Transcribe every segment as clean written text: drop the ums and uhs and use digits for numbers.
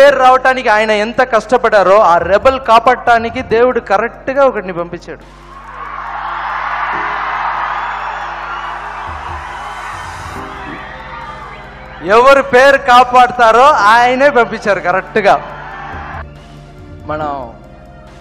పేరు రావటానికి ఆయన ఎంత కష్టపడారో ఆ రెబల్ కాపాడటానికి దేవుడు కరెక్ట్గా ఒకటిని పంపించాడు. ఎవరు పేరు కాపాడుతారో ఆయనే పంపించారు కరెక్ట్గా. మనం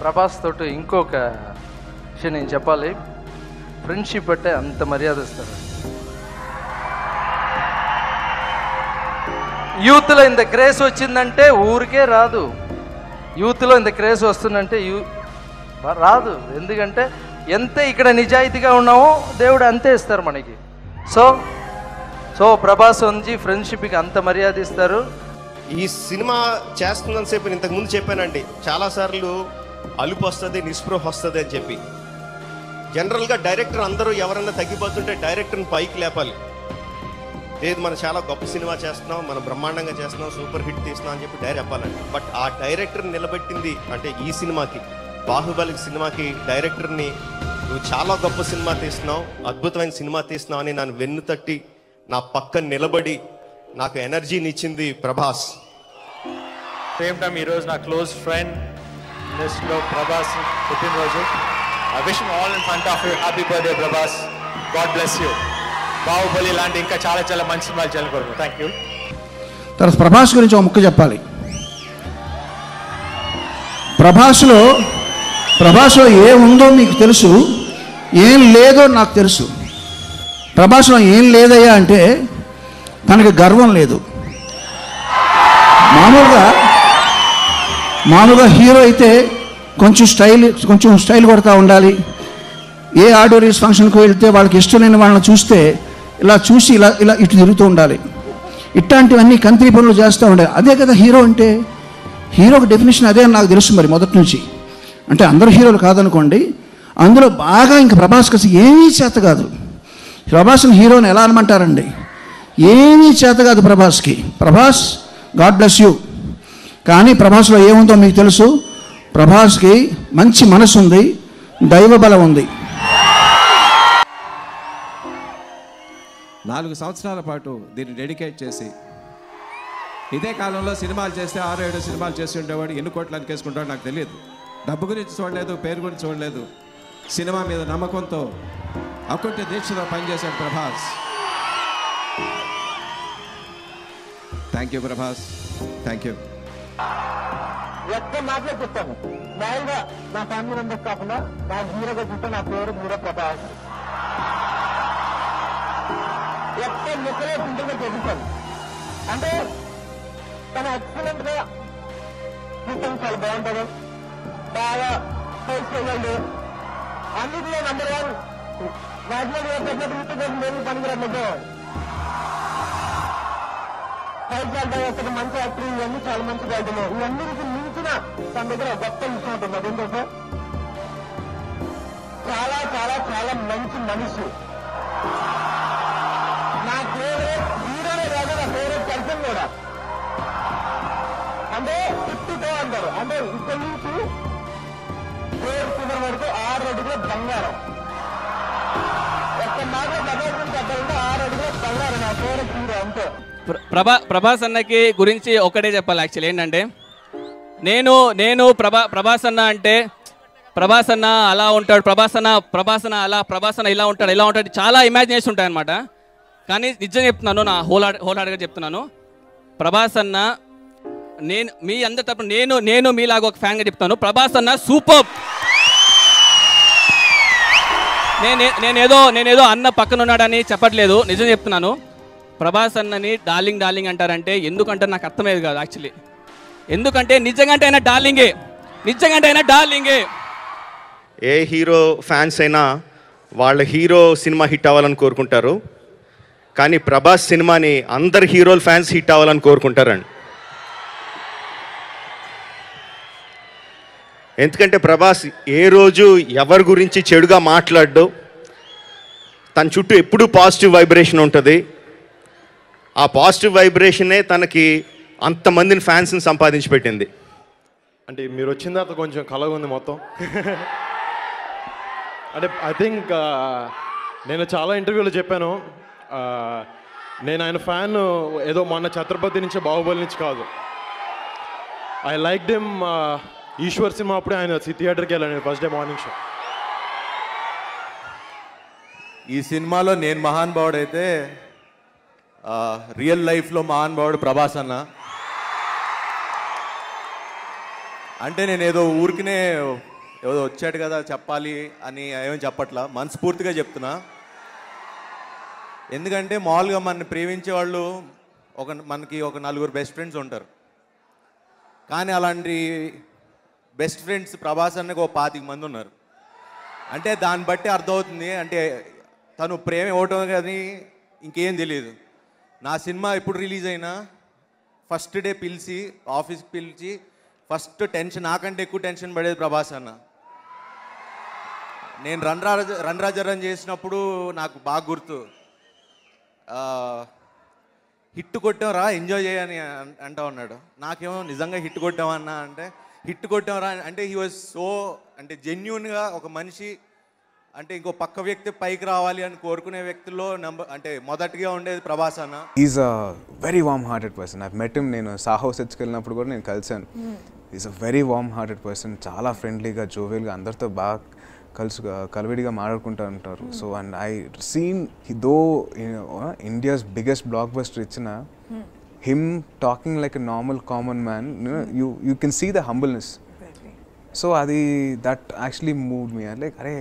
ప్రభాస్ తోటి ఇంకొక విషయం నేను చెప్పాలి. ఫ్రెండ్షిప్ అంటే అంత మర్యాద ఇస్తారు. యూత్లో ఇంత క్రేజ్ వచ్చిందంటే ఊరికే రాదు. యూత్లో ఇంత క్రేజ్ వస్తుందంటే రాదు. ఎందుకంటే ఎంత ఇక్కడ నిజాయితీగా ఉన్నామో దేవుడు అంతే ఇస్తారు మనకి. సో ప్రభాస్ వంజి ఫ్రెండ్షిప్కి అంత మర్యాద ఇస్తారు. ఈ సినిమా చేస్తున్నంతసేపు నేను ఇంతకుముందు చెప్పానండి, చాలాసార్లు అలుపు వస్తుంది, నిస్పృహ వస్తుంది అని చెప్పి. జనరల్గా డైరెక్టర్ అందరూ ఎవరన్నా తగ్గిపోతుంటే డైరెక్టర్ని పైకి లేపాలి. లేదు మనం చాలా గొప్ప సినిమా చేస్తున్నాం, మనం బ్రహ్మాండంగా చేస్తున్నాం, సూపర్ హిట్ తీస్తున్నాం అని చెప్పి డైరెక్ట్ చెప్పాలండి. బట్ ఆ డైరెక్టర్ నిలబెట్టింది అంటే ఈ సినిమాకి, బాహుబలి సినిమాకి డైరెక్టర్ని నువ్వు చాలా గొప్ప సినిమా తీస్తున్నావు, అద్భుతమైన సినిమా తీస్తున్నావు అని నన్ను వెన్ను తట్టి నా పక్కన నిలబడి నాకు ఎనర్జీని ఇచ్చింది ప్రభాస్. సేమ్ టైం ఈరోజు నా క్లోజ్ ఫ్రెండ్ లిస్ట్లో ప్రభాస్ పుట్టినరోజు. I wish all in front of you happy birthday Prabhas. God bless you. Baahubali లాంటి ఇంకా చాలా చాలా మంచి సినిమాలు చేయాలనుకోరు. Thank you. తర్వాత ప్రభాస్ గురించి ఒక ముక్క చెప్పాలి. ప్రభాస్లో ఏముందో మీకు తెలుసు, ఏం లేదో నాకు తెలుసు. ప్రభాస్లో ఏం లేదయ్యా అంటే తనకి గర్వం లేదు. మామూలుగా హీరో అయితే కొంచెం స్టైల్ కొడతా ఉండాలి. ఏ ఆడిటోరియస్ ఫంక్షన్కి వెళ్తే వాళ్ళకి ఇష్టం లేని వాళ్ళని చూస్తే ఇలా చూసి ఇలా ఇటు తిరుగుతూ ఉండాలి. ఇట్లాంటివన్నీ కంత్రి పనులు చేస్తూ ఉండాలి. అదే కదా హీరో అంటే. హీరోకి డెఫినేషన్ అదే అని నాకు తెలుసు మరి మొదటి నుంచి. అంటే అందరూ హీరోలు కాదనుకోండి, అందులో బాగా ఇంకా ప్రభాస్కి అసలు ఏమీ చేత కాదు. ప్రభాస్ని హీరోని ఎలా అనమంటారండి? ఏమీ చేత కాదు ప్రభాస్కి. Prabhas God bless you. కానీ ప్రభాస్లో ఏముందో మీకు తెలుసు. ప్రభాస్కి మంచి మనసు ఉంది, దైవ బలం ఉంది. 4 సంవత్సరాల పాటు దీన్ని డెడికేట్ చేసి ఇదే కాలంలో సినిమాలు చేస్తే 6-7 సినిమాలు చేసి ఉండేవాడు. ఎన్ని కోట్లు అనికేసుకుంటాడో నాకు తెలియదు. డబ్బు గురించి చూడలేదు, పేరు గురించి చూడలేదు. సినిమా మీద నమ్మకంతో అకుంఠ దీక్షలో పనిచేశాడు Prabhas. Thank you Prabhas, thank you. ఒక్క మాటలో చెప్తాను, మామూలుగా నా ఫ్యామిలీ మెంబర్స్ కాకుండా నా హీరోగా చూస్తే నా పేరు హీరో ప్రభాస్. ఒక్క ముక్కలో సింపుల్గా చెప్తాను. అంటే తన ఎక్సలెంట్ గా చూస్తాం, చాలా బాగుంటాడు, బాగా ఫైట్ చేయగలడు, అన్నిటిలో నంబర్ 1. నేను పనికిరాలేదు. ఫైట్ చేద్దాం, మంచి యాక్టింగ్, ఇవన్నీ చాలా మంచిగా అవుతున్నాయి. ఇవన్నిటికి మించిన తన దగ్గర గొప్ప విషయం ఉంటుంది. అదేంటంటే చాలా చాలా చాలా మంచి మనిషి. నా ఫేవరెట్ హీరోనే కాదు, నా ఫేవరెట్ పర్సన్ కూడా. అంటే 52 అంటారు. అంటే ఇక్కడి నుంచి ఫేవరెట్ వరకు 6 అడుగుల బంగారం. ఒక్క మాట ప్రభాస్ గురించి అర్థమైంటే 6 అడుగుల బంగారం నా ఫేవరెట్ హీరో. అంతే. ప్రభాస్ అన్నకి గురించి ఒకటే చెప్పాలి. యాక్చువల్లీ ఏంటంటే నేను ప్రభాస్ అన్న అంటే ప్రభాస్ అన్న అలా ఉంటాడు, ప్రభాస్ అన్న అలా, ప్రభాస్ అన్న ఇలా ఉంటాడు చాలా ఇమాజినేషన్ ఉంటాయన్నమాట. కానీ నిజం చెప్తున్నాను, నా హోల్ హార్ట్గా చెప్తున్నాను, ప్రభాస్ అన్న నేను మీ అందరి తరపున నేను మీలాగా ఒక ఫ్యాన్గా చెప్తాను. ప్రభాస్ అన్న సూపర్. నేనేదో అన్న పక్కన ఉన్నాడని చెప్పట్లేదు, నిజం చెప్తున్నాను. ప్రభాస్ అన్నని డార్లింగ్ అంటారంటే ఎందుకంటారు నాకు అర్థమయ్యేది కాదు యాక్చువల్లీ. ఎందుకంటే నిజంగా ఆయన డార్లింగే. ఏ హీరో ఫ్యాన్స్ అయినా వాళ్ళ హీరో సినిమా హిట్ అవ్వాలని కోరుకుంటారు, కానీ ప్రభాస్ సినిమాని అందరు హీరోల ఫ్యాన్స్ హిట్ అవ్వాలని కోరుకుంటారండి. ఎందుకంటే ప్రభాస్ ఏ రోజు ఎవరి గురించి చెడుగా మాట్లాడ్డు, తన చుట్టూ ఎప్పుడూ పాజిటివ్ వైబ్రేషన్ ఉంటుంది. ఆ పాజిటివ్ వైబ్రేషనే తనకి అంతమందిని ఫ్యాన్స్ని సంపాదించి పెట్టింది. అంటే మీరు వచ్చిన తర్వాత కొంచెం కలగా ఉంది మొత్తం. అంటే ఐ థింక్ నేను చాలా ఇంటర్వ్యూలో చెప్పాను, నేను ఆయన ఫ్యాన్ ఏదో మొన్న ఛత్రపతి నుంచి బాహుబలి నుంచి కాదు. I like them. Eeshwar cinema అప్పుడే ఆయన థియేటర్కి వెళ్ళాను ఫస్ట్ డే మార్నింగ్ షో. ఈ సినిమాలో నేను మహానుభావుడు అయితే రియల్ లైఫ్లో మహానుభావుడు ప్రభాస్ అన్న. అంటే నేను ఏదో ఊరికినే ఏదో వచ్చాడు కదా చెప్పాలి అని ఏమని చెప్పట్లా, మనస్ఫూర్తిగా చెప్తున్నా. ఎందుకంటే మామూలుగా మనని ప్రేమించే వాళ్ళు మనకి ఒక నలుగురు బెస్ట్ ఫ్రెండ్స్ ఉంటారు. కానీ అలాంటి బెస్ట్ ఫ్రెండ్స్ ప్రభాస్ అన్నకి ఒక 25 మంది ఉన్నారు. అంటే దాన్ని బట్టి అర్థమవుతుంది అంటే తను ప్రేమ ఇవ్వటం కానీ ఇంకేం తెలియదు. నా సినిమా ఎప్పుడు రిలీజ్ అయినా ఫస్ట్ డే పిలిచి ఆఫీస్కి పిలిచి ఫస్ట్ టెన్షన్, నాకంటే ఎక్కువ టెన్షన్ పడేది ప్రభాస్ అన్న. నేను రన్ రాజరన్ చేసినప్పుడు నాకు బాగా గుర్తు, హిట్ కొట్టాంరా ఎంజాయ్ చేయని అంటా ఉన్నాడు. నాకేమో నిజంగా హిట్ కొట్టామన్నా అంటే హిట్ కొట్టాంరా అంటే హీ వాజ్ సో అంటే జెన్యూన్గా ఒక మనిషి అంటే ఇంకో పక్క వ్యక్తి పైకి రావాలి అని కోరుకునే వ్యక్తుల్లో అంటే మొదటిగా ఉండేది ప్రభాస్ అన్న. Is a very warm hearted person. I met him. నేను సాహో సెట్స్కి వెళ్ళినప్పుడు కూడా నేను కలిసాను. Is a very warm hearted person. చాలా ఫ్రెండ్లీగా జోవియల్గా అందరితో బాగా కలివిడిగా మాట్లాడుకుంటూ ఉంటారు. So and I seen though India's biggest blockbuster ఇచ్చిన him talking like a normal common man, you can see the హంబుల్నెస్. సో అది that actually moved me. Like అరే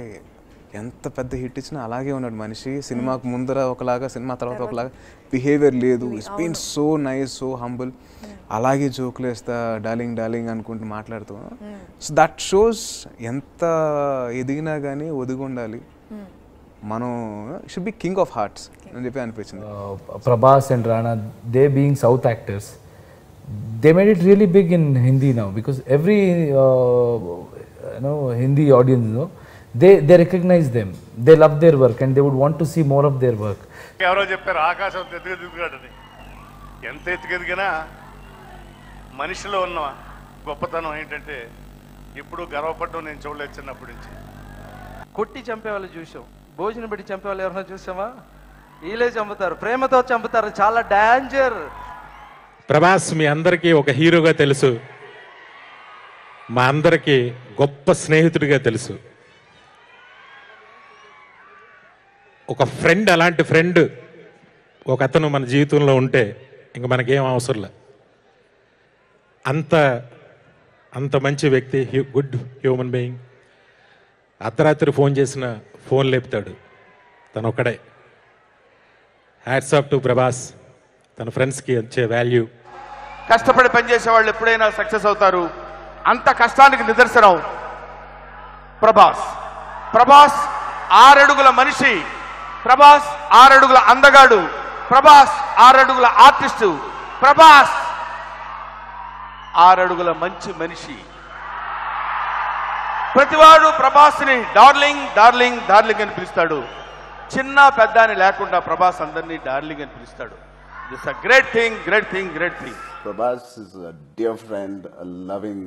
ఎంత పెద్ద హిట్ ఇచ్చినా అలాగే ఉన్నాడు మనిషి. సినిమాకు ముందర ఒకలాగా, సినిమా తర్వాత ఒకలాగా బిహేవియర్ లేదు. It's been so nice, so humble. అలాగే జోకులు వేస్తా డార్లింగ్ డార్లింగ్ అనుకుంటూ మాట్లాడుతూ. సో దట్ షోస్ ఎంత ఎదిగినా కానీ ఒదిగి ఉండాలి మనం. Should be king of hearts అని చెప్పి అనిపించింది. Prabhas and Rana, they being South actors, they made it really big in Hindi now because every Hindi audience, they recognize them, they love their work and they would want to see more of their work. ఎవరో చెప్పారు ఆకాశం ఎత్తుకెదిగాడని. ఎంత ఎత్తుకెదిగినా మనిషిలో ఉన్న గొప్పతనం ఏంటంటే ఇప్పుడు గర్వపడడం నేను చూడలేదు చిన్నప్పటి నుంచి. కొట్టి చంపేవాళ్ళు చూసాం, భోజనం పెట్టి చంపేవాళ్ళు ఎవరైనా చూసామా? వీళ్ళే చంపుతారు, ప్రేమతో చంపుతారు. చాలా డేంజర్. ప్రభాస్ మీ అందరికీ ఒక హీరోగా తెలుసు, మా అందరికీ గొప్ప స్నేహితుడిగా తెలుసు. ఒక ఫ్రెండ్, అలాంటి ఫ్రెండ్ ఒక అతను మన జీవితంలో ఉంటే ఇంక మనకేం అవసరంలే. అంత మంచి వ్యక్తి, గుడ్ హ్యూమన్ బీయింగ్. అర్ధరాత్రి ఫోన్ చేసిన ఫోన్ లేపుతాడు తను ఒక్కడే. Hats off to Prabhas. తన ఫ్రెండ్స్కి వచ్చే వాల్యూ. కష్టపడి పనిచేసే వాళ్ళు ఎప్పుడైనా సక్సెస్ అవుతారు. అంత కష్టానికి నిదర్శనం ప్రభాస్. ప్రభాస్ 6 అడుగుల మనిషి, ప్రభాస్ 6 అడుగుల అందగాడు, ప్రభాస్ 6 అడుగుల ఆర్టిస్టు, ప్రభాస్ 6 అడుగుల మంచి మనిషి. ప్రతివాడు ప్రభాస్ని డార్లింగ్ డార్లింగ్ డార్లింగ్ అని పిలుస్తాడు. చిన్న పెద్ద అని లేకుండా ప్రభాస్ అందరినీ డార్లింగ్ అని పిలుస్తాడు. It's a great thing, great thing, great thing. Prabhas is a dear friend, a loving,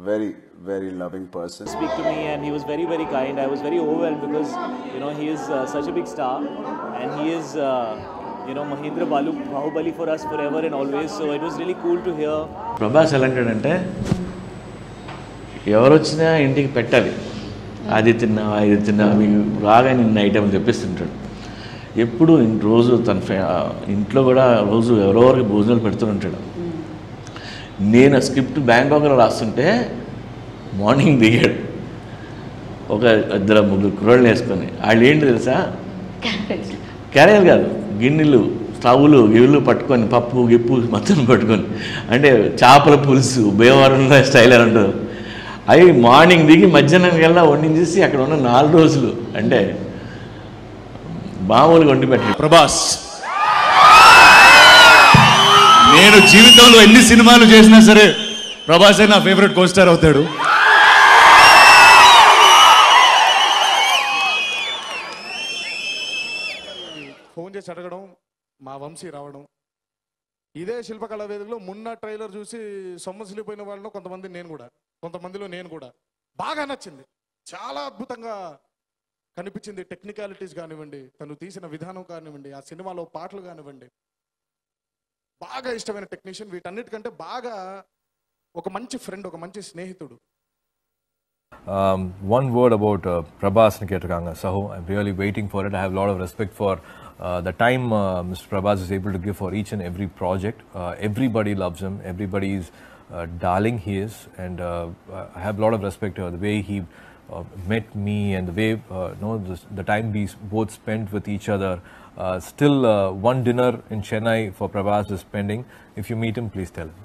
very, very loving person. Speak to me and he was very, very kind. I was very overwhelmed because, he is such a big star and he is, Mahendra Bahubali for us forever and always. So it was really cool to hear. Prabhas ఎలాంటాడంటే ఎవరు వచ్చినా ఇంటికి పెట్టాలి, అది తిన్నా ఇది తిన్నా మీకు రాగా నిన్న ఐటమ్ తెప్పిస్తుంటాడు. ఎప్పుడు రోజు తన ఇంట్లో కూడా రోజు ఎవరెవరికి భోజనాలు పెడుతూ ఉంటాడు. నేను స్క్రిప్ట్ బ్యాంకాక్లో రాస్తుంటే మార్నింగ్ దిగాడు ఒక 2-3 కుర్రోళ్ళని వేసుకొని. వాళ్ళు ఏంటి తెలుసా, క్యారియర్ కాదు, గిన్నెలు స్టవ్లు గివ్వులు పట్టుకొని పప్పు గిప్పు మొత్తం పట్టుకొని, అంటే చేపల పులుసు భీమవరంలో స్టైల్ అని ఉంటుంది. అవి మార్నింగ్ దిగి మధ్యాహ్నం కల్లా వండించేసి అక్కడ ఉన్న 4 రోజులు అంటే మామూలుగా వండి పెట్టాడు. ప్రభాస్ నేను జీవితంలో ఎన్ని సినిమాలు చేసినా సరే ప్రభాసే నా ఫేవరెట్ కోస్టార్ అవుతాడు. ఫోన్ చేసి అడగడం, మా వంశీ రావడం, ఇదే శిల్పకళా వేదికలో మొన్న ట్రైలర్ చూసి సొమ్మసిలిపోయిన వాళ్ళలో కొంతమందిలో నేను కూడా బాగా నచ్చింది. చాలా అద్భుతంగా కనిపించింది. టెక్నికాలిటీస్ కానివ్వండి, తను తీసిన విధానం కానివ్వండి, ఆ సినిమాలో పాటలు కానివ్వండి, బాగా ఇష్టమైన టెక్నీషియన్. వీటన్నిటికంటే బాగా ఒక మంచి ఫ్రెండ్, ఒక మంచి స్నేహితుడు. One word about Prabhas Niketakanga Saho. I'm really waiting for it. I have a lot of respect for the time Mr. Prabhas is able to give for each and every project. Everybody loves him. Everybody is darling he is, and I have a lot of respect for the way he met me and the way the time we both spent with each other. Still one dinner in Chennai for Prabhas is pending. If you meet him, please tell him.